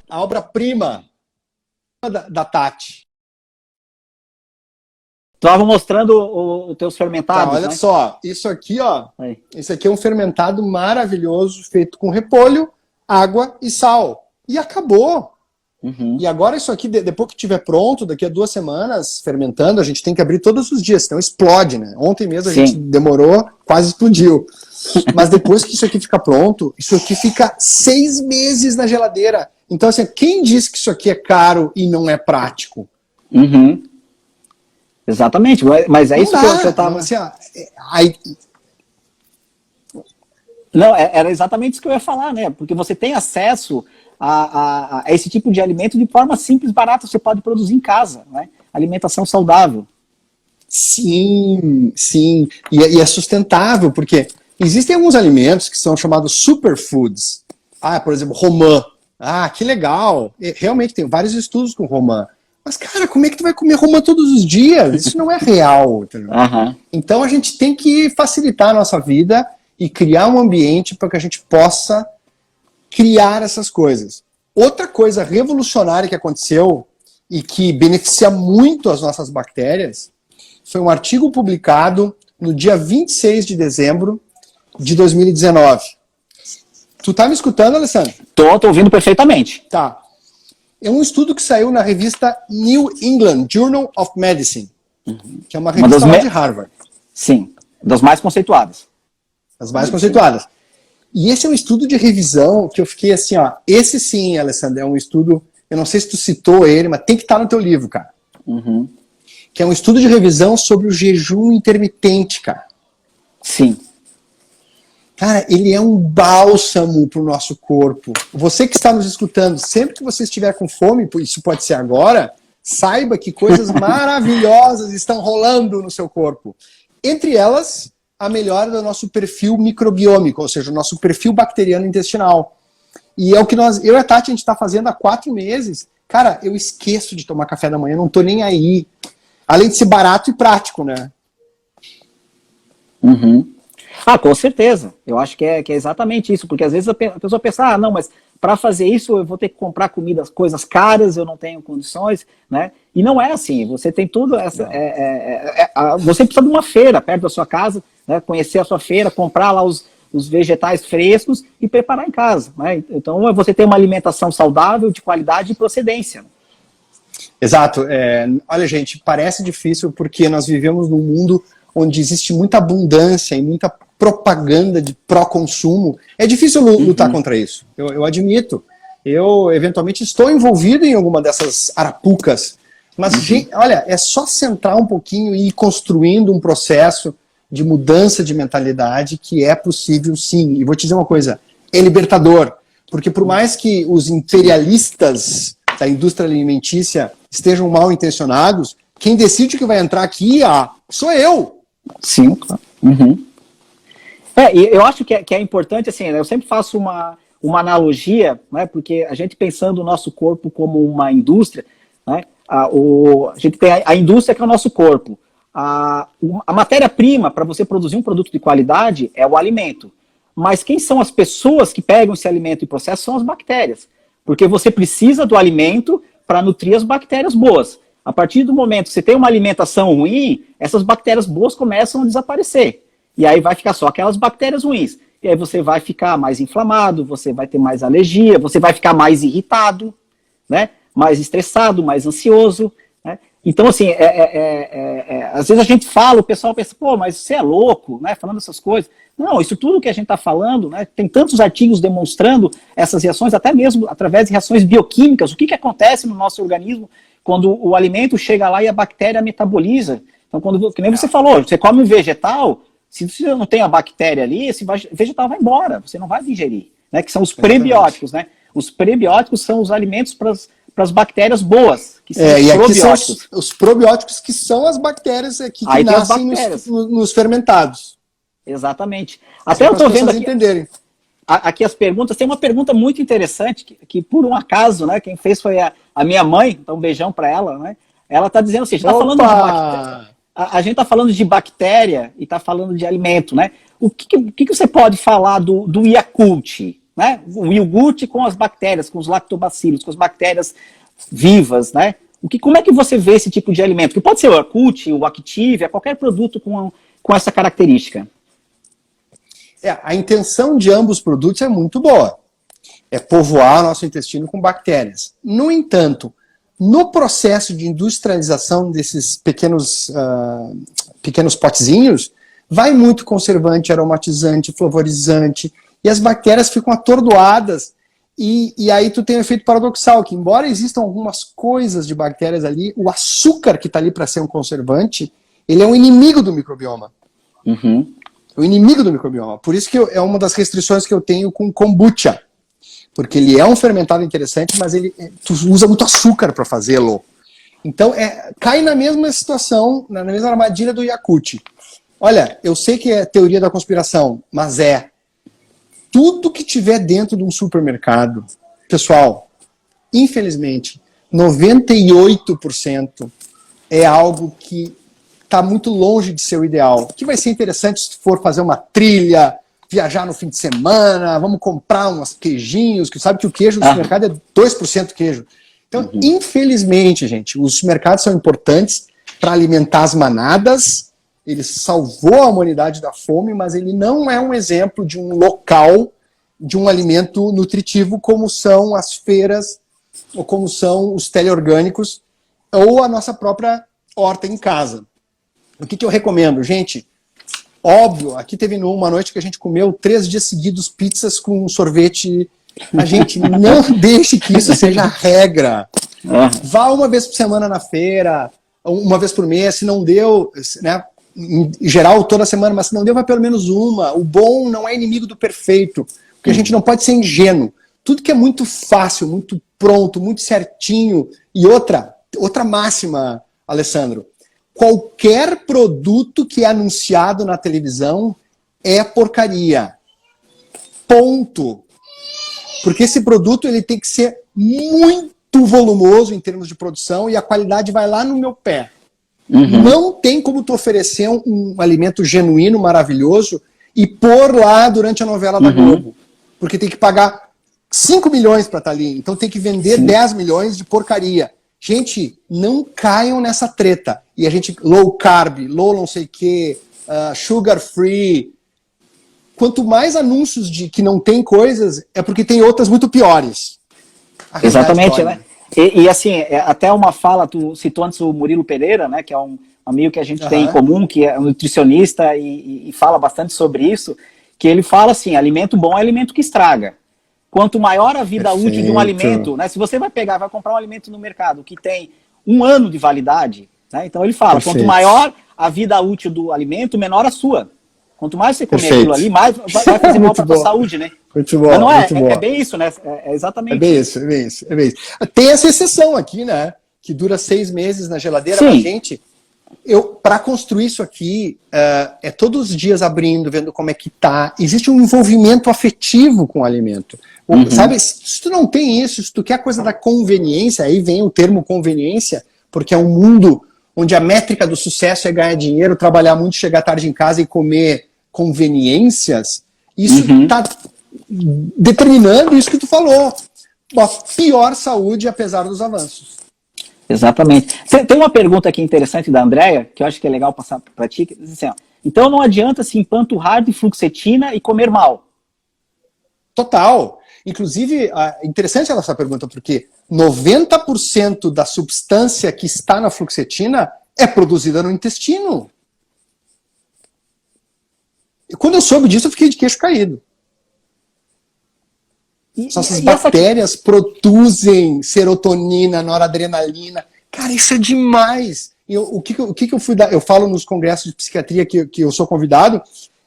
obra-prima da Tati. Estava mostrando os teus fermentados, olha só, isso aqui, esse aqui é um fermentado maravilhoso, feito com repolho, água e sal. E acabou. E agora isso aqui, depois que estiver pronto, daqui a 2 semanas, fermentando, a gente tem que abrir todos os dias, senão explode, né? Ontem mesmo a gente demorou, quase explodiu. Mas depois que isso aqui fica pronto, isso aqui fica 6 meses na geladeira. Então, assim, quem diz que isso aqui é caro e não é prático? Exatamente, mas é isso que eu estava... Assim, Não, era exatamente isso que eu ia falar, né? Porque você tem acesso a esse tipo de alimento de forma simples, barata, você pode produzir em casa, né? Alimentação saudável. Sim, sim. E é sustentável, porque existem alguns alimentos que são chamados superfoods. Ah, por exemplo, romã. Ah, que legal. Realmente tem vários estudos com romã. Mas, cara, como é que tu vai comer romã todos os dias? Isso não é real. Uhum. Então a gente tem que facilitar a nossa vida e criar um ambiente para que a gente possa criar essas coisas. Outra coisa revolucionária que aconteceu e que beneficia muito as nossas bactérias foi um artigo publicado no dia 26 de dezembro de 2019. Tu tá me escutando, Alessandro? Tô ouvindo perfeitamente. Tá. É um estudo que saiu na revista New England Journal of Medicine, que é uma revista lá de Harvard. Sim, das mais conceituadas. As mais conceituadas. E esse é um estudo de revisão que eu fiquei assim, ó. Esse sim, Alessandro, é um estudo. Eu não sei se tu citou ele, mas tem que estar no teu livro, cara. Uhum. Que é um estudo de revisão sobre o jejum intermitente, cara. Sim. Cara, ele é um bálsamo para o nosso corpo. Você que está nos escutando, sempre que você estiver com fome, isso pode ser agora, saiba que coisas maravilhosas estão rolando no seu corpo. Entre elas, a melhora do nosso perfil microbiômico, ou seja, o nosso perfil bacteriano intestinal. E é o que eu e a Tati, a gente está fazendo há 4 meses. Cara, eu esqueço de tomar café da manhã, não estou nem aí. Além de ser barato e prático, né? Uhum. Ah, com certeza. Eu acho que é exatamente isso, porque às vezes a pessoa pensa, não, mas para fazer isso eu vou ter que comprar coisas caras, eu não tenho condições, né? E não é assim. Você tem tudo essa. Você precisa de uma feira perto da sua casa, né? Conhecer a sua feira, comprar lá os vegetais frescos e preparar em casa, né? Então você tem uma alimentação saudável, de qualidade e procedência. Exato. Olha, gente, parece difícil porque nós vivemos num mundo onde existe muita abundância e muita propaganda de pró-consumo. É difícil lutar contra isso. Eu admito. Eu, eventualmente, estou envolvido em alguma dessas arapucas. Mas, gente, olha, é só centrar um pouquinho e ir construindo um processo de mudança de mentalidade que é possível, sim. E vou te dizer uma coisa, é libertador. Porque por mais que os imperialistas da indústria alimentícia estejam mal intencionados, quem decide que vai entrar aqui sou eu. Sim, claro. Uhum. E eu acho que é importante, assim, eu sempre faço uma analogia, né, porque a gente pensando o nosso corpo como uma indústria, né, a gente tem a indústria que é o nosso corpo. A matéria-prima para você produzir um produto de qualidade é o alimento. Mas quem são as pessoas que pegam esse alimento e processam são as bactérias. Porque você precisa do alimento para nutrir as bactérias boas. A partir do momento que você tem uma alimentação ruim, essas bactérias boas começam a desaparecer. E aí vai ficar só aquelas bactérias ruins. E aí você vai ficar mais inflamado, você vai ter mais alergia, você vai ficar mais irritado, né? Mais estressado, mais ansioso. Né? Então, assim, às vezes a gente fala, o pessoal pensa, pô, mas você é louco, né? Falando essas coisas. Não, isso tudo que a gente está falando, né? Tem tantos artigos demonstrando essas reações, até mesmo através de reações bioquímicas. O que acontece no nosso organismo quando o alimento chega lá e a bactéria metaboliza? Então, que nem você falou, você come um vegetal, se você não tem a bactéria ali, esse vegetal vai embora, você não vai digerir, né? Que são os prebióticos, né? Os prebióticos são os alimentos para as bactérias boas, que são os probióticos. São os probióticos que são as bactérias que nascem nos fermentados. Exatamente. Até eu estou vendo aqui, entenderem. Aqui as perguntas. Tem uma pergunta muito interessante que por um acaso, né? Quem fez foi a minha mãe. Então um beijão para ela, né? Ela está dizendo assim: a gente está falando de bactéria e está falando de alimento, né? O que você pode falar do Yakult, né? O iogurte com as bactérias, com os lactobacilos, com as bactérias vivas, né? Como é que você vê esse tipo de alimento? Que pode ser o Yakult, o Activia, qualquer produto com essa característica. A intenção de ambos os produtos é muito boa. É povoar nosso intestino com bactérias. No entanto, no processo de industrialização desses pequenos potezinhos, vai muito conservante, aromatizante, flavorizante, e as bactérias ficam atordoadas. E aí tu tem um efeito paradoxal, que embora existam algumas coisas de bactérias ali, o açúcar que está ali para ser um conservante, ele é um inimigo do microbioma. Uhum. É o inimigo do microbioma. Por isso que é uma das restrições que eu tenho com kombucha. Porque ele é um fermentado interessante, mas tu usa muito açúcar para fazê-lo. Então, cai na mesma situação, na mesma armadilha do Yakult. Olha, eu sei que é teoria da conspiração, mas tudo que tiver dentro de um supermercado, pessoal, infelizmente, 98% é algo que está muito longe de ser o ideal. Que vai ser interessante se for fazer uma trilha, viajar no fim de semana, vamos comprar uns queijinhos, que sabe que o queijo do supermercado é 2% queijo. Então, infelizmente, gente, os supermercados são importantes para alimentar as manadas. Ele salvou a humanidade da fome, mas ele não é um exemplo de um local de um alimento nutritivo como são as feiras, ou como são os teleorgânicos, ou a nossa própria horta em casa. O que eu recomendo? Gente, óbvio, aqui teve uma noite que a gente comeu 3 dias seguidos pizzas com sorvete. A gente não deixe que isso seja a regra. Vá uma vez por semana na feira, uma vez por mês, se não deu, né, em geral toda semana, mas se não deu, vai pelo menos uma. O bom não é inimigo do perfeito, porque a gente não pode ser ingênuo. Tudo que é muito fácil, muito pronto, muito certinho. E outra máxima, Alessandro, qualquer produto que é anunciado na televisão é porcaria. Ponto. Porque esse produto ele tem que ser muito volumoso em termos de produção e a qualidade vai lá no meu pé. Não tem como tu oferecer um alimento genuíno, maravilhoso e pôr lá durante a novela da Globo. Porque tem que pagar 5 milhões para estar ali. Então tem que vender 10 milhões de porcaria. Gente, não caiam nessa treta. E a gente, low carb, low não sei o que, sugar free. Quanto mais anúncios de que não tem coisas, é porque tem outras muito piores. Exatamente, né? E assim, até uma fala, tu citou antes o Murilo Pereira, né, que é um amigo que a gente tem em comum, que é um nutricionista e fala bastante sobre isso, que ele fala assim, alimento bom é alimento que estraga. Quanto maior a vida útil de um alimento, né, se você vai comprar um alimento no mercado que tem 1 ano de validade, né, então ele fala, quanto maior a vida útil do alimento, menor a sua. Quanto mais você comer aquilo ali, mais vai fazer mal para a tua saúde, né? Muito bom. Mas não é, muito bom. É bem isso, né? É exatamente isso. É bem isso. Tem essa exceção aqui, né? Que dura 6 meses na geladeira. Sim. Mas, gente, para construir isso aqui, é todos os dias abrindo, vendo como é que tá. Existe um envolvimento afetivo com o alimento. Sabe, se tu não tem isso, se tu quer a coisa da conveniência, aí vem o termo conveniência, porque é um mundo onde a métrica do sucesso é ganhar dinheiro, trabalhar muito, chegar tarde em casa e comer conveniências, isso está determinando isso que tu falou. A pior saúde, apesar dos avanços. Exatamente. Tem uma pergunta aqui interessante da Andrea, que eu acho que é legal passar para ti, que diz assim, ó, então não adianta se empanturrar de fluoxetina e comer mal. Total. Inclusive, é interessante essa pergunta, porque 90% da substância que está na fluoxetina é produzida no intestino. Quando eu soube disso, eu fiquei de queixo caído. Essas bactérias produzem serotonina, noradrenalina. Cara, isso é demais. O que eu fui dar? Eu falo nos congressos de psiquiatria que eu sou convidado,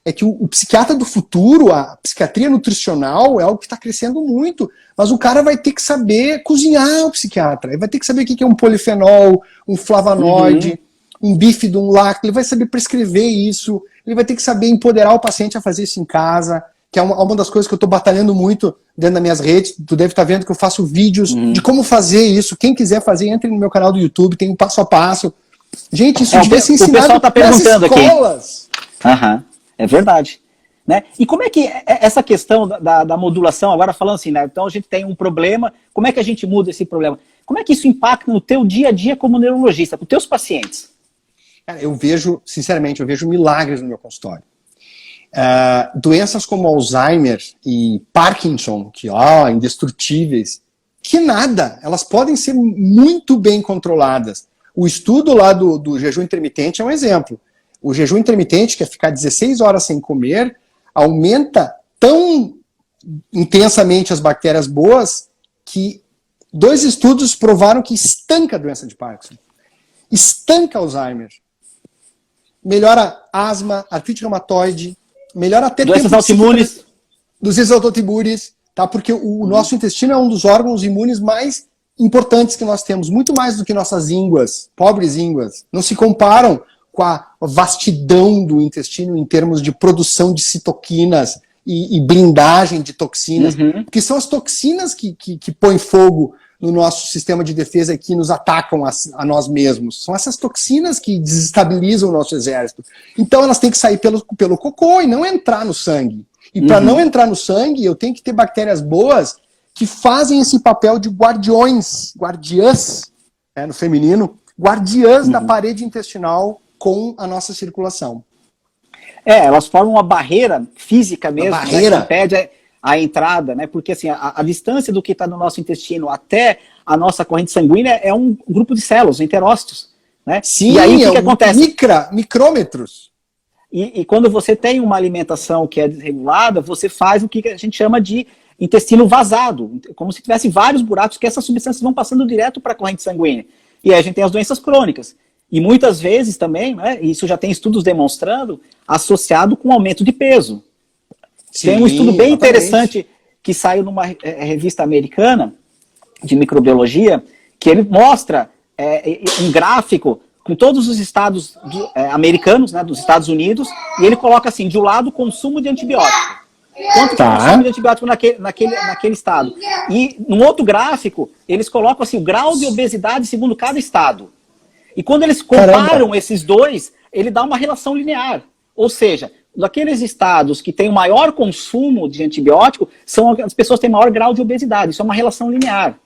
é que o psiquiatra do futuro, a psiquiatria nutricional, é algo que está crescendo muito. Mas o cara vai ter que saber cozinhar, o psiquiatra. Ele vai ter que saber o que é um polifenol, um flavonoide, um bifidum lácteo. Ele vai saber prescrever isso. Ele vai ter que saber empoderar o paciente a fazer isso em casa, que é uma das coisas que eu estou batalhando muito dentro das minhas redes. Tu deve estar vendo que eu faço vídeos de como fazer isso. Quem quiser fazer, entre no meu canal do YouTube, tem um passo a passo. Gente, isso devia ser ensinado nas escolas. É verdade. Né? E como é que essa questão da modulação, agora falando assim, né? Então a gente tem um problema, como é que a gente muda esse problema? Como é que isso impacta no teu dia a dia como neurologista, com os teus pacientes? Cara, sinceramente, eu vejo milagres no meu consultório. Doenças como Alzheimer e Parkinson, que indestrutíveis, que nada, elas podem ser muito bem controladas. O estudo lá do jejum intermitente é um exemplo. O jejum intermitente, que é ficar 16 horas sem comer, aumenta tão intensamente as bactérias boas que 2 estudos provaram que estanca a doença de Parkinson. Estanca Alzheimer. Melhora asma, artrite reumatoide, melhora até doenças autoimunes. Doenças autoimunes, tá? Porque o nosso intestino é um dos órgãos imunes mais importantes que nós temos, muito mais do que nossas ínguas, pobres ínguas. Não se comparam com a vastidão do intestino em termos de produção de citoquinas e blindagem de toxinas, que são as toxinas que põem fogo no nosso sistema de defesa e que nos atacam a nós mesmos. São essas toxinas que desestabilizam o nosso exército. Então elas têm que sair pelo cocô e não entrar no sangue. E para não entrar no sangue, eu tenho que ter bactérias boas que fazem esse papel de guardiãs, no feminino, guardiãs da parede intestinal com a nossa circulação. Elas formam uma barreira física mesmo, barreira. Né, que impede a entrada, né? Porque assim, a distância do que está no nosso intestino até a nossa corrente sanguínea é um grupo de células, enterócitos. Né? Sim, e aí o que acontece? Micrômetros. E quando você tem uma alimentação que é desregulada, você faz o que a gente chama de intestino vazado, como se tivesse vários buracos que essas substâncias vão passando direto para a corrente sanguínea. E aí a gente tem as doenças crônicas. E muitas vezes também, né, isso já tem estudos demonstrando, associado com aumento de peso. Sim, tem um estudo bem interessante que saiu numa revista americana de microbiologia, que ele mostra um gráfico com todos os estados americanos, né, dos Estados Unidos, e ele coloca assim, de um lado, o consumo de antibiótico. Quanto consumo de antibiótico naquele estado. E num outro gráfico, eles colocam assim, o grau de obesidade segundo cada estado. E quando eles comparam esses dois, ele dá uma relação linear. Ou seja, daqueles estados que têm o maior consumo de antibiótico, são as pessoas que têm maior grau de obesidade. Isso é uma relação linear.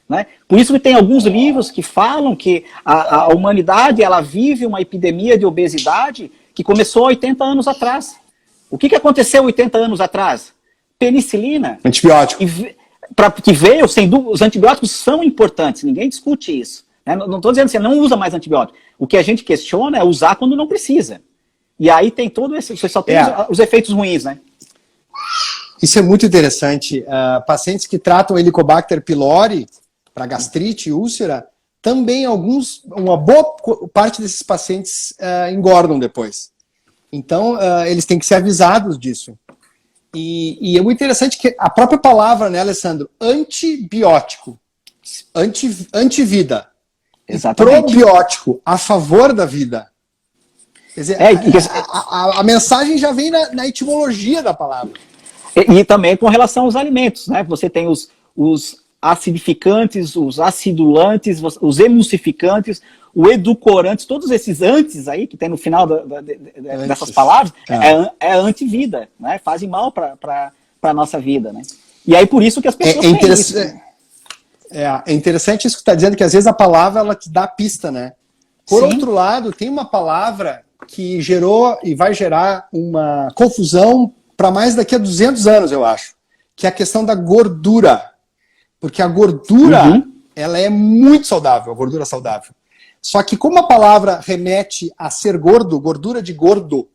Né? Por isso que tem alguns livros que falam que a humanidade ela vive uma epidemia de obesidade que começou há 80 anos atrás. O que aconteceu 80 anos atrás? Penicilina. Antibiótico. Que veio, sem dúvida, os antibióticos são importantes, ninguém discute isso. Né? Não estou dizendo que você não usa mais antibiótico. O que a gente questiona é usar quando não precisa. E aí tem todo esse. Você só tem os efeitos ruins, né? Isso é muito interessante. Pacientes que tratam Helicobacter pylori para gastrite e úlcera, também uma boa parte desses pacientes engordam depois. Então, eles têm que ser avisados disso. E é muito interessante que a própria palavra, né, Alessandro? Antibiótico. Antivida. Exatamente. Probiótico, a favor da vida. Quer dizer, a mensagem já vem na etimologia da palavra. E também com relação aos alimentos, né? Você tem os acidificantes, os acidulantes, os emulsificantes, o edulcorantes, todos esses antes aí, que tem no final dessas palavras, é antivida, né? Fazem mal para a nossa vida, né? E aí por isso que as pessoas têm isso. É interessante isso que você está dizendo, que às vezes a palavra ela te dá a pista, né? Por outro lado, tem uma palavra que gerou e vai gerar uma confusão para mais daqui a 200 anos, eu acho, que é a questão da gordura. Porque a gordura, ela é muito saudável, a gordura saudável. Só que como a palavra remete a ser gordo, gordura de gordo,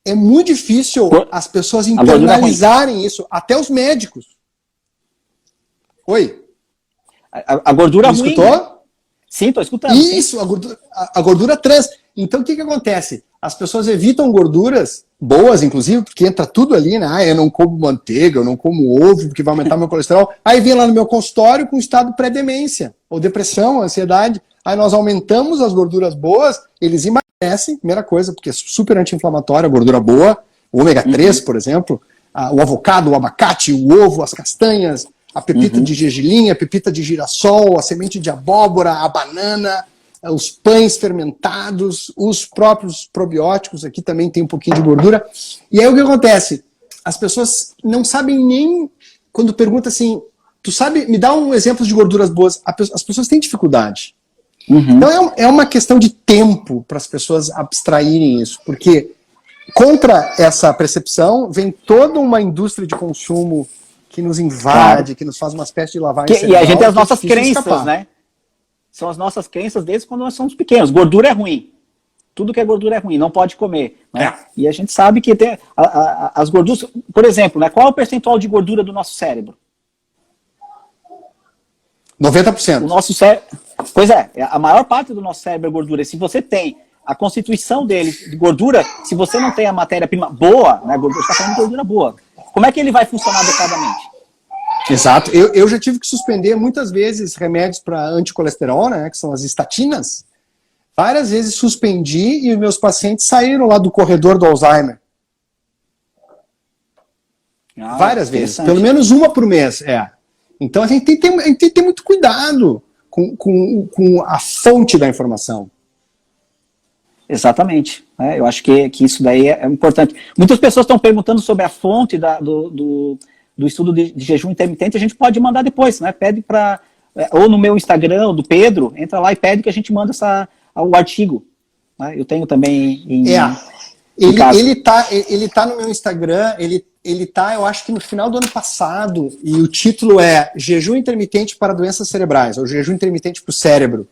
é muito difícil as pessoas internalizarem isso, até os médicos. Oi? A gordura ruim. Escutou? Né? Sim, estou escutando. Isso, a gordura trans. Então o que acontece? As pessoas evitam gorduras boas, inclusive, porque entra tudo ali, né? Eu não como manteiga, eu não como ovo, porque vai aumentar meu colesterol. Aí vem lá no meu consultório com estado pré-demência, ou depressão, ansiedade. Aí nós aumentamos as gorduras boas, eles emagrecem, primeira coisa, porque é super anti-inflamatória, a gordura boa, o ômega 3, por exemplo, o avocado, o abacate, o ovo, as castanhas, a pepita de gergelim, a pepita de girassol, a semente de abóbora, a banana, os pães fermentados, os próprios probióticos, aqui também tem um pouquinho de gordura. E aí o que acontece? As pessoas não sabem nem, quando pergunta assim, tu sabe, me dá um exemplo de gorduras boas, as pessoas têm dificuldade. Então é uma questão de tempo para as pessoas abstraírem isso, porque contra essa percepção vem toda uma indústria de consumo que nos invade, que nos faz uma espécie de lavagem cerebral. E a gente tem as nossas crenças, né? São as nossas crenças desde quando nós somos pequenos. Gordura é ruim. Tudo que é gordura é ruim, não pode comer. Né? E a gente sabe que tem as gorduras... Por exemplo, né, qual é o percentual de gordura do nosso cérebro? 90%. O nosso cérebro... Pois é, a maior parte do nosso cérebro é gordura. Se você tem a constituição dele de gordura, se você não tem a matéria-prima boa, né, gordura, você está falando de gordura boa, como é que ele vai funcionar adequadamente? Exato. Eu já tive que suspender muitas vezes remédios para anticolesterol, né, que são as estatinas. Várias vezes suspendi e os meus pacientes saíram lá do corredor do Alzheimer. Várias vezes. Pelo menos uma por mês. Então a gente tem que ter muito cuidado com a fonte da informação. Exatamente. Eu acho que isso daí é importante. Muitas pessoas estão perguntando sobre a fonte do estudo de jejum intermitente. A gente pode mandar depois, né? Pede para... ou no meu Instagram, do Pedro, entra lá e pede que a gente manda o artigo. Né? Eu tenho também ele tá no meu Instagram, ele tá, eu acho que no final do ano passado, e o título é Jejum Intermitente para Doenças Cerebrais, ou Jejum Intermitente para o Cérebro.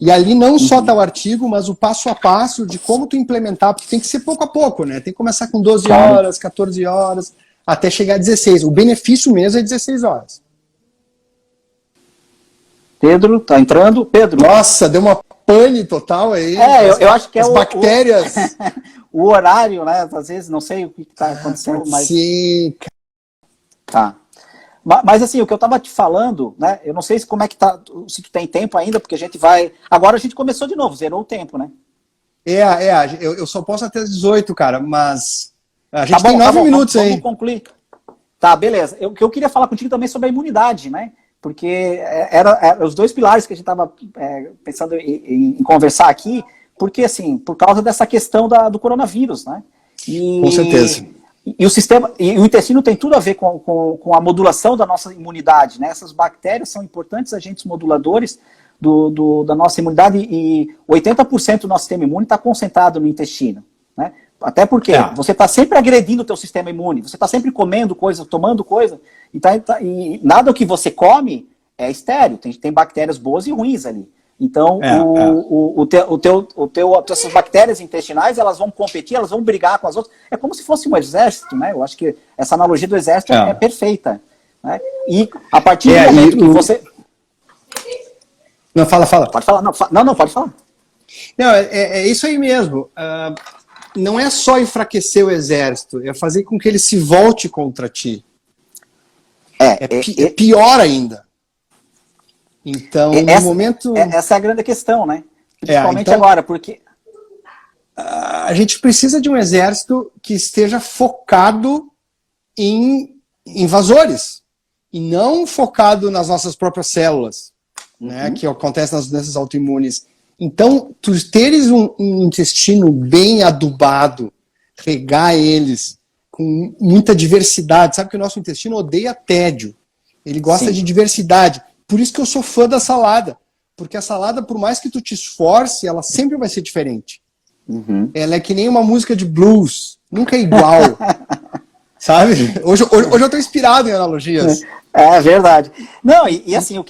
E ali não só está o artigo, mas o passo a passo de como tu implementar, porque tem que ser pouco a pouco, né? Tem que começar com 12 horas, 14 horas, até chegar a 16. O benefício mesmo é 16 horas. Pedro, tá entrando? Pedro. Nossa, deu uma pane total aí. Eu acho que as bactérias. O horário, né? Às vezes, não sei o que está acontecendo, mas... Sim. Tá. Mas assim, o que eu estava te falando, né? Eu não sei como é que tá, se tu tem tempo ainda, porque a gente vai... Agora a gente começou de novo, zerou o tempo, né? Eu só posso até as 18, cara, mas a gente tem 9 minutos aí. Vamos concluir. Tá, beleza. O que eu queria falar contigo também sobre a imunidade, né? Porque era os dois pilares que a gente estava pensando em conversar aqui, porque assim, por causa dessa questão do coronavírus, né? Com certeza. E o sistema, e o intestino tem tudo a ver com a modulação da nossa imunidade, né? Essas bactérias são importantes agentes moduladores da nossa imunidade, e 80% do nosso sistema imune está concentrado no intestino, né? Até porque você está sempre agredindo o teu sistema imune, você está sempre comendo coisa, tomando coisa, e nada do que você come é estéril, tem bactérias boas e ruins ali. Então, essas bactérias intestinais, elas vão competir, elas vão brigar com as outras. É como se fosse um exército, né? Eu acho que essa analogia do exército é perfeita. Né? E a partir do momento que você... Não, fala. Pode falar. Não, pode falar. Não, é isso aí mesmo. Não é só enfraquecer o exército, é fazer com que ele se volte contra ti. É pior ainda. Então, no momento... Essa é a grande questão, né? Principalmente então, agora, porque... A gente precisa de um exército que esteja focado em invasores, e não focado nas nossas próprias células, né, que acontece nas doenças autoimunes. Então, tu teres um intestino bem adubado, regar eles com muita diversidade. Sabe que o nosso intestino odeia tédio. Ele gosta de diversidade. Por isso que eu sou fã da salada. Porque a salada, por mais que tu te esforce, ela sempre vai ser diferente. Ela é que nem uma música de blues. Nunca é igual. Sabe? Hoje eu tô inspirado em analogias. É verdade. Não, e assim, o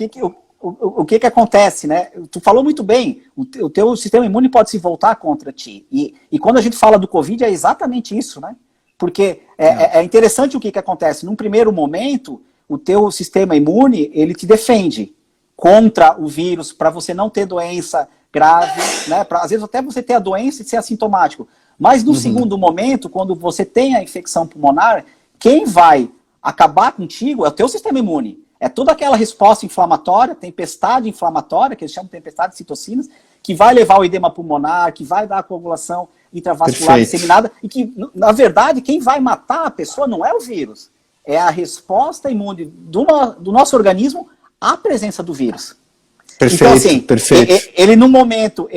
que acontece, né? Tu falou muito bem, o teu sistema imune pode se voltar contra ti. E quando a gente fala do Covid, é exatamente isso, né? Porque é interessante o que acontece. Num primeiro momento, o teu sistema imune, ele te defende contra o vírus, para você não ter doença grave, né? Às vezes até você ter a doença e ser assintomático. Mas no segundo momento, quando você tem a infecção pulmonar, quem vai acabar contigo é o teu sistema imune. É toda aquela resposta inflamatória, tempestade inflamatória, que eles chamam de tempestade de citocinas, que vai levar ao edema pulmonar, que vai dar a coagulação intravascular disseminada, e que, na verdade, quem vai matar a pessoa não é o vírus, é a resposta imune do nosso organismo à presença do vírus. Perfeito, então, assim, perfeito. Ele no momento,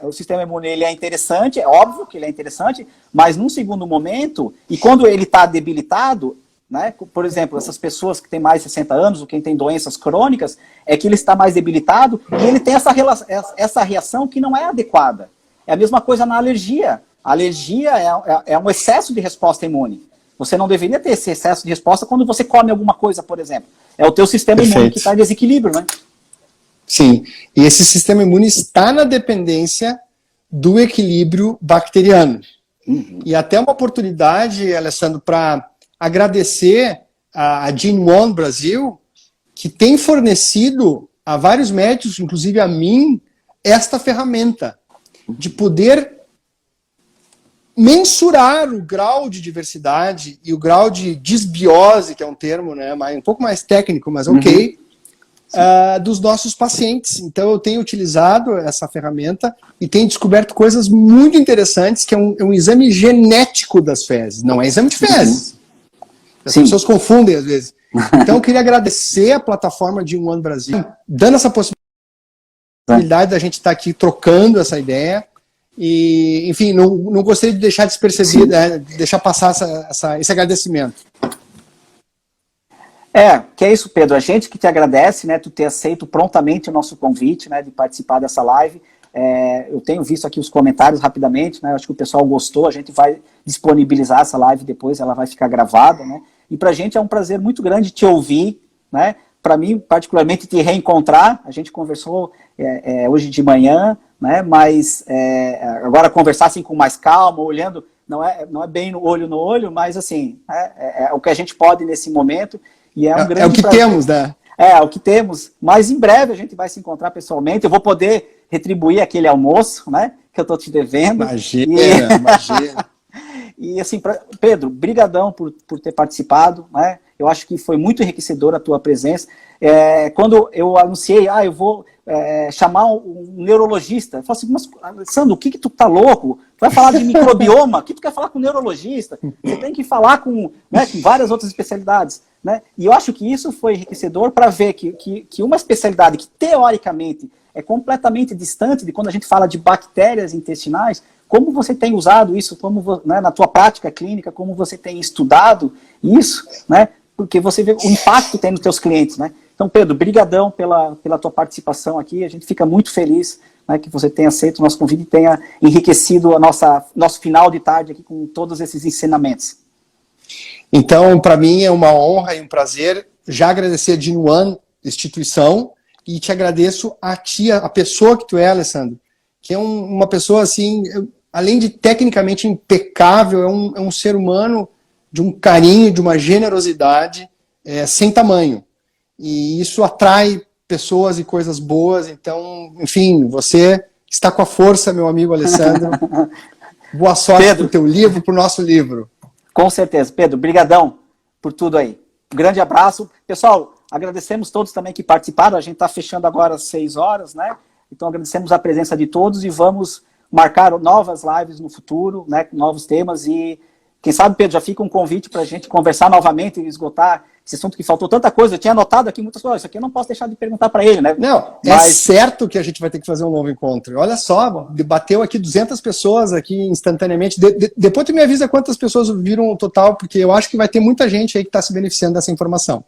o sistema imune ele é interessante, é óbvio que ele é interessante, mas num segundo momento, e quando ele está debilitado, né, por exemplo, essas pessoas que têm mais de 60 anos, ou quem tem doenças crônicas, é que ele está mais debilitado e ele tem essa reação que não é adequada. É a mesma coisa na alergia. A alergia é um excesso de resposta imune. Você não deveria ter esse excesso de resposta quando você come alguma coisa, por exemplo. É o teu sistema imune que está em desequilíbrio, né? Sim, e esse sistema imune está na dependência do equilíbrio bacteriano. E até uma oportunidade, Alessandro, para agradecer a Gene One Brasil, que tem fornecido a vários médicos, inclusive a mim, esta ferramenta. de poder mensurar o grau de diversidade e o grau de disbiose, que é um termo, né, um pouco mais técnico, mas ok, dos nossos pacientes. Então eu tenho utilizado essa ferramenta e tenho descoberto coisas muito interessantes, que é um exame genético das fezes, não é exame de fezes. As pessoas confundem às vezes. Então eu queria agradecer a plataforma de One Brasil, dando essa possibilidade da gente estar aqui trocando essa ideia. E, enfim, não gostaria de deixar despercebido, deixar passar esse agradecimento. Que é isso, Pedro. A gente que te agradece, né, tu ter aceito prontamente o nosso convite, né, de participar dessa live. Eu tenho visto aqui os comentários rapidamente, né, acho que o pessoal gostou, a gente vai disponibilizar essa live depois, ela vai ficar gravada, né, e pra gente é um prazer muito grande te ouvir, né, para mim, particularmente, te reencontrar. A gente conversou hoje de manhã, né, mas agora conversar assim com mais calma, olhando, não é bem no olho, mas assim, é o que a gente pode nesse momento, e é um grande o que prazer. Temos, né? É o que temos, mas em breve a gente vai se encontrar pessoalmente, eu vou poder retribuir aquele almoço, né, que eu tô te devendo. Imagina. E assim, Pedro, brigadão por ter participado, né? Eu acho que foi muito enriquecedor a tua presença. Quando eu anunciei, eu vou chamar um neurologista, eu falei assim, mas Alessandro, o que tu tá louco? Tu vai falar de microbioma? O que tu quer falar com um neurologista? Você tem que falar com várias outras especialidades, né? E eu acho que isso foi enriquecedor para ver que uma especialidade que teoricamente é completamente distante de quando a gente fala de bactérias intestinais, como você tem usado isso, né, na tua prática clínica, como você tem estudado isso, né? Porque você vê o impacto que tem nos teus clientes, né? Então, Pedro, brigadão pela tua participação aqui. A gente fica muito feliz, né, que você tenha aceito o nosso convite e tenha enriquecido nosso final de tarde aqui com todos esses ensinamentos. Então, para mim é uma honra e um prazer já agradecer a Gene One, instituição, e te agradeço a ti, a pessoa que tu é, Alessandro, que é uma pessoa assim, além de tecnicamente impecável, é um ser humano de um carinho, de uma generosidade sem tamanho. E isso atrai pessoas e coisas boas. Então, enfim, você está com a força, meu amigo Alessandro. Boa sorte para o teu livro, para o nosso livro. Com certeza. Pedro, brigadão por tudo aí. Um grande abraço. Pessoal, agradecemos todos também que participaram. A gente está fechando agora às 6 horas, né? Então agradecemos a presença de todos e vamos marcar novas lives no futuro, né, com novos temas. E quem sabe, Pedro, já fica um convite para a gente conversar novamente e esgotar esse assunto que faltou tanta coisa. Eu tinha anotado aqui muitas coisas, isso aqui eu não posso deixar de perguntar para ele, né? Não, mas é certo que a gente vai ter que fazer um novo encontro. Olha só, bateu aqui 200 pessoas aqui instantaneamente. Depois tu me avisa quantas pessoas viram o total, porque eu acho que vai ter muita gente aí que está se beneficiando dessa informação.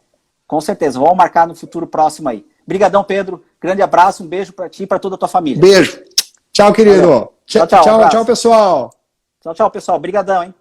Com certeza, vamos marcar no futuro próximo aí. Brigadão, Pedro. Grande abraço, um beijo para ti e para toda a tua família. Beijo. Tchau, querido. Valeu. Tchau, tchau, pessoal. Tchau, pessoal. Brigadão, hein?